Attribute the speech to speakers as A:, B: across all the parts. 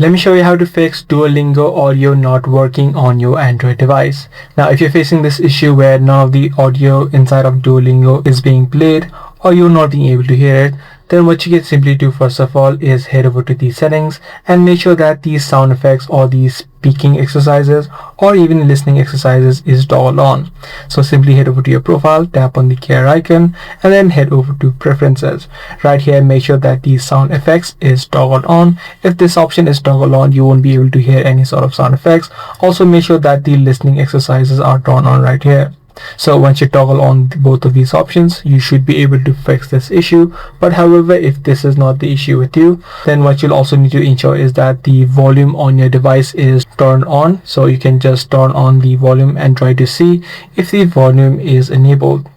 A: Let me show you how to fix Duolingo audio not working on your Android device. Now, if you're facing this issue where none of the audio inside of Duolingo is being played or you're not being able to hear it, then what you can simply do first of all is head over to the settings and make sure that these sound effects or these speaking exercises or even listening exercises is toggled on. So simply head over to your profile, tap on the gear icon, and then head over to preferences. Right here, make sure that the sound effects is toggled on. If this option is toggled on, you won't be able to hear any sort of sound effects. Also make sure that the listening exercises are turned on right here. So once you toggle on both of these options, you should be able to fix this issue. But however, if this is not the issue with you, then what you'll also need to ensure is that the volume on your device is turned on. So you can just turn on the volume and try to see if the volume is enabled.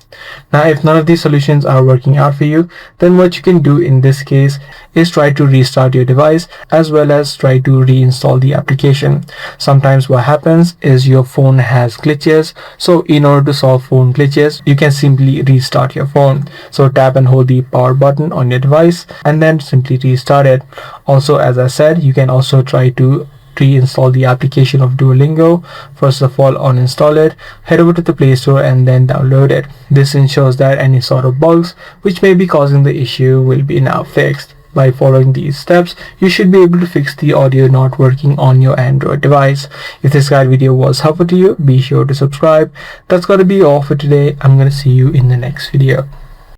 A: Now, if none of these solutions are working out for you, then what you can do in this case is try to restart your device as well as try to reinstall the application. Sometimes what happens is your phone has glitches. So in order to solve phone glitches, you can simply restart your phone. So tap and hold the power button on your device and then simply restart it. Also, as I said, you can also try to reinstall the application of Duolingo. First of all, uninstall it, head over to the Play Store and then download it. This ensures that any sort of bugs which may be causing the issue will be now fixed. By following these steps, you should be able to fix the audio not working on your Android device. If this guide video was helpful to you, be sure to subscribe. That's gotta be all for today. I'm gonna see you in the next video.